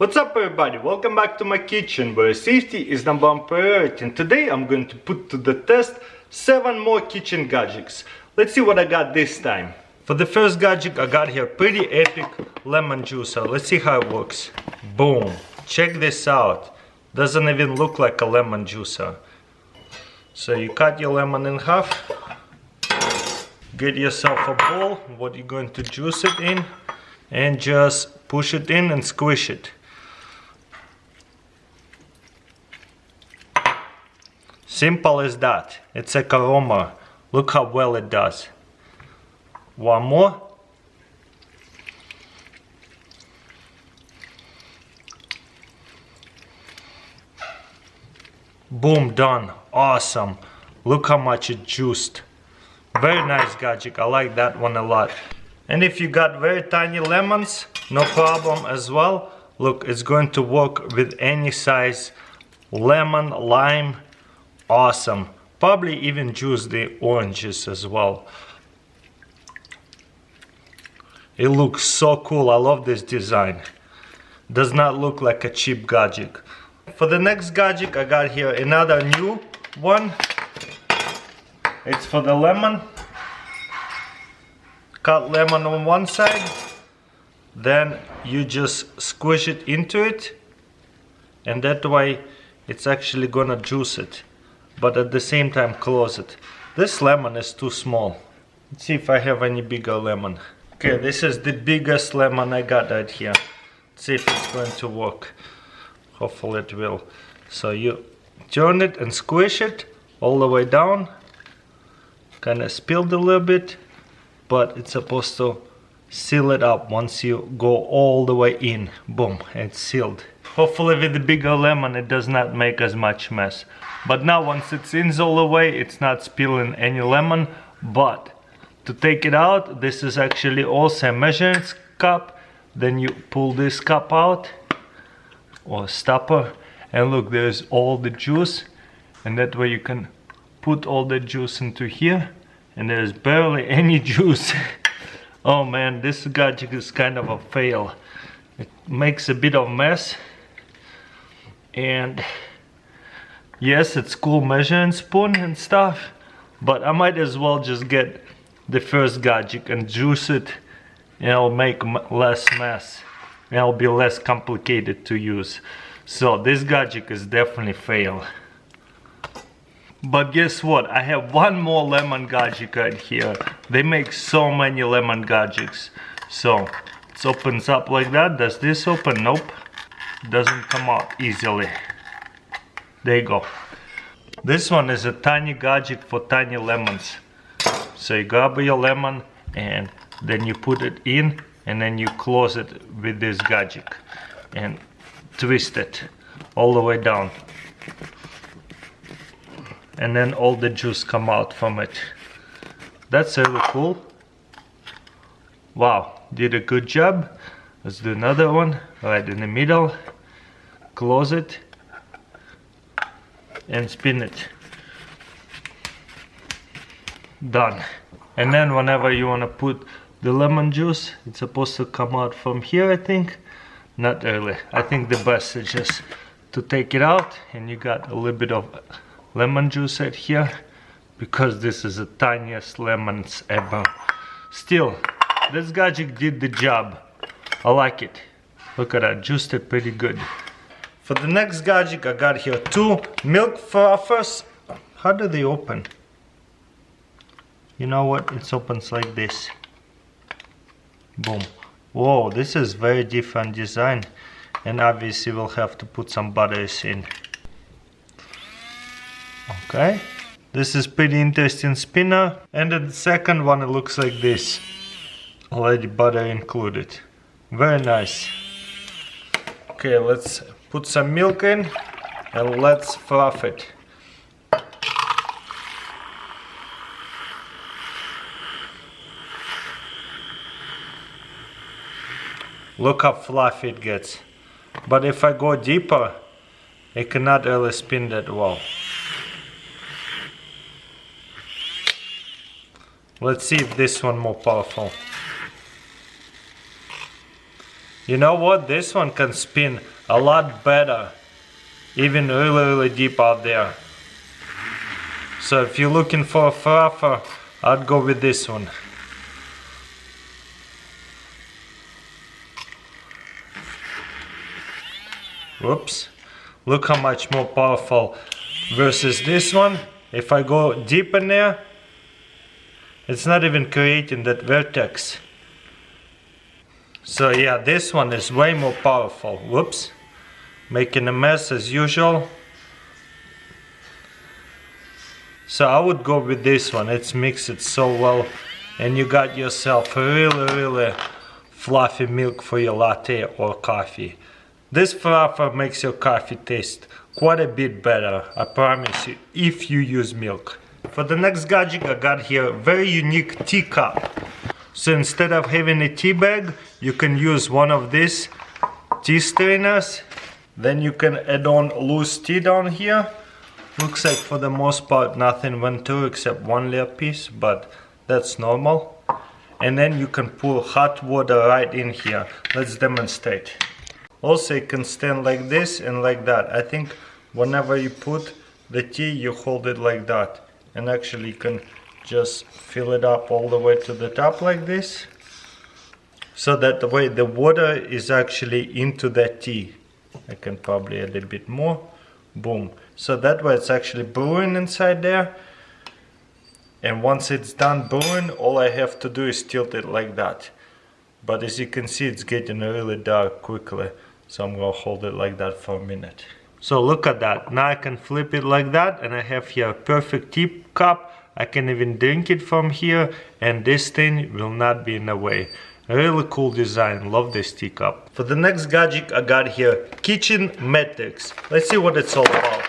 What's up everybody, welcome back to my kitchen where safety is number one priority, and today I'm going to put to the test 7 more kitchen gadgets. Let's see what I got this time. For the first gadget I got here pretty epic lemon juicer. Let's see how it works. Boom, check this out. Doesn't even look like a lemon juicer. So you cut your lemon in half, get yourself a bowl, what you're going to juice it in, and just push it in and squish it. Simple as that. It's like aroma. Look how well it does. One more. Boom, done. Awesome. Look how much it juiced. Very nice gadget. I like that one a lot. And if you got very tiny lemons, no problem as well. Look, it's going to work with any size lemon, lime. Awesome. Probably even juice the oranges as well. It looks so cool. I love this design. Does not look like a cheap gadget. For the next gadget I got here another new one. It's for the lemon. Cut lemon on one side, then you just squish it into it, and that way it's actually gonna juice it, but at the same time close it. This lemon is too small. Let's see if I have any bigger lemon. Okay, this is the biggest lemon I got right here. Let's see if it's going to work. Hopefully it will. So you turn it and squish it all the way down. Kind of spilled a little bit, but it's supposed to seal it up once you go all the way in. Boom, it's sealed. Hopefully with the bigger lemon it does not make as much mess. But now once it's in all the way, it's not spilling any lemon. But to take it out, this is actually also a measuring cup. Then you pull this cup out, or stopper, and look, there's all the juice, and that way you can put all the juice into here, and there's barely any juice. Oh man, this gadget is kind of a fail. It makes a bit of mess, and yes, it's cool measuring spoon and stuff, but I might as well just get the first gadget and juice it, and it'll make less mess, and it'll be less complicated to use. So this gadget is definitely fail. But guess what? I have one more lemon gadget right here. They make so many lemon gadgets. So it opens up like that. Does this open? Nope. Doesn't come out easily. There you go. This one is a tiny gadget for tiny lemons. So you grab your lemon and then you put it in, and then you close it with this gadget and twist it all the way down, and then all the juice come out from it. That's really cool. Wow, did a good job. Let's do another one right in the middle. Close it and spin it. Done. And then whenever you want to put the lemon juice, it's supposed to come out from here, I think. Not really. I think the best is just to take it out, and you got a little bit of lemon juice right here, because this is the tiniest lemons ever. Still, this gadget did the job. I like it. Look at that, juiced it pretty good. For the next gadget I got here 2 milk frothers. How do they open? You know what? It opens like this. Boom. Whoa, this is very different design, and obviously we'll have to put some butters in. Okay, this is pretty interesting spinner. And then the second one, it looks like this. Already butter included. Very nice. Okay, let's put some milk in and let's froth it. Look how fluffy it gets. But if I go deeper, it cannot really spin that well. Let's see if this one more powerful. You know what? This one can spin a lot better, even really deep out there. So if you're looking for a frother, I'd go with this one. Whoops. Look how much more powerful versus this one. If I go deep in there, it's not even creating that vertex. So yeah, this one is way more powerful. Whoops. Making a mess as usual. So I would go with this one. It's mixed it so well. And you got yourself a really fluffy milk for your latte or coffee. This frother makes your coffee taste quite a bit better, I promise you, if you use milk. For the next gadget, I got here a very unique teacup. So instead of having a tea bag, you can use one of these tea strainers. Then you can add on loose tea down here. Looks like for the most part nothing went through except one little piece, but that's normal. And then you can pour hot water right in here. Let's demonstrate. Also, it can stand like this and like that. I think whenever you put the tea, you hold it like that. And actually you can just fill it up all the way to the top like this. So that the way the water is actually into that tea. I can probably add a bit more. Boom. So that way it's actually brewing inside there. And once it's done brewing, all I have to do is tilt it like that. But as you can see, it's getting really dark quickly. So I'm going to hold it like that for a minute. So look at that. Now I can flip it like that and I have here a perfect tea cup. I can even drink it from here and this thing will not be in the way. A really cool design. Love this teacup. For the next gadget I got here, kitchen metrics. Let's see what it's all about.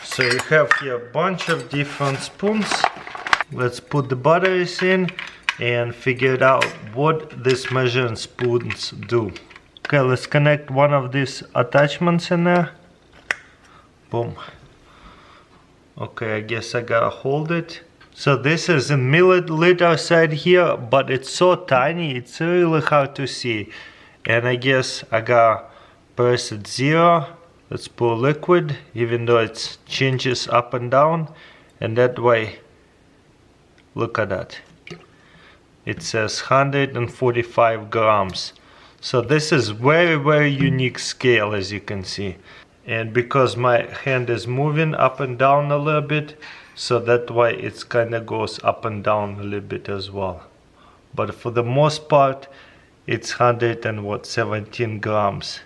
So you have here a bunch of different spoons. Let's put the batteries in and figure it out what these measuring spoons do. Okay, let's connect one of these attachments in there. Boom. Okay, I guess I gotta hold it. So this is a milliliter side here, but it's so tiny, it's really hard to see. And I guess I gotta press it 0. Let's pour liquid, even though it changes up and down. And that way, look at that. It says 145 grams. So this is very unique scale, as you can see. And because my hand is moving up and down a little bit, so that way it kind of goes up and down a little bit as well. But for the most part, it's 117 grams.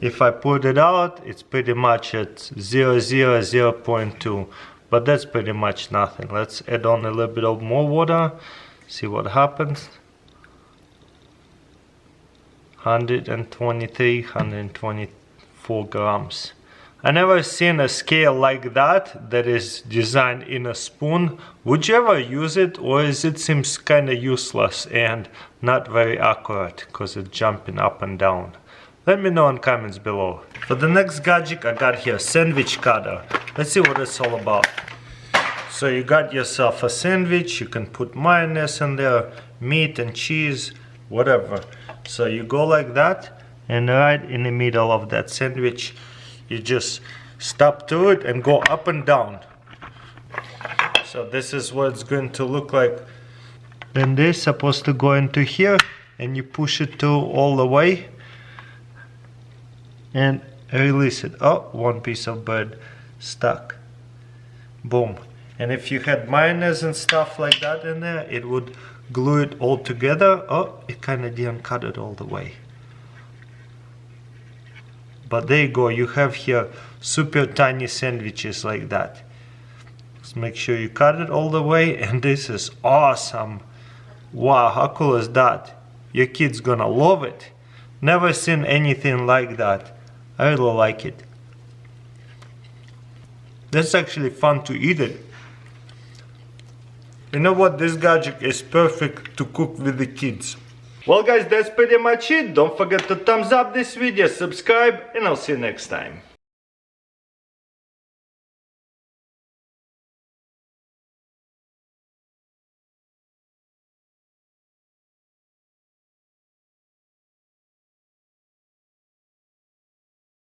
If I put it out, it's pretty much at 0.2. But that's pretty much nothing. Let's add on a little bit of more water, see what happens. 123, 124 grams. I never seen a scale like that is designed in a spoon. Would you ever use it, or is it seems kind of useless and not very accurate because it's jumping up and down? Let me know in comments below. For the next gadget I got here, sandwich cutter. Let's see what it's all about. So you got yourself a sandwich, you can put mayonnaise in there, meat and cheese, whatever. So you go like that, and right in the middle of that sandwich, you just stop to it and go up and down. So this is what it's going to look like. Then this is supposed to go into here, and you push it to all the way, and release it. Oh, one piece of bread stuck. Boom. And if you had mayonnaise and stuff like that in there, it would glue it all together. Oh, it kind of didn't cut it all the way. But there you go, you have here super tiny sandwiches like that. Just make sure you cut it all the way, and this is awesome. Wow, how cool is that? Your kid's gonna love it. Never seen anything like that. I really like it. That's actually fun to eat it. You know what, this gadget is perfect to cook with the kids. Well guys, that's pretty much it. Don't forget to thumbs up this video, subscribe, and I'll see you next time.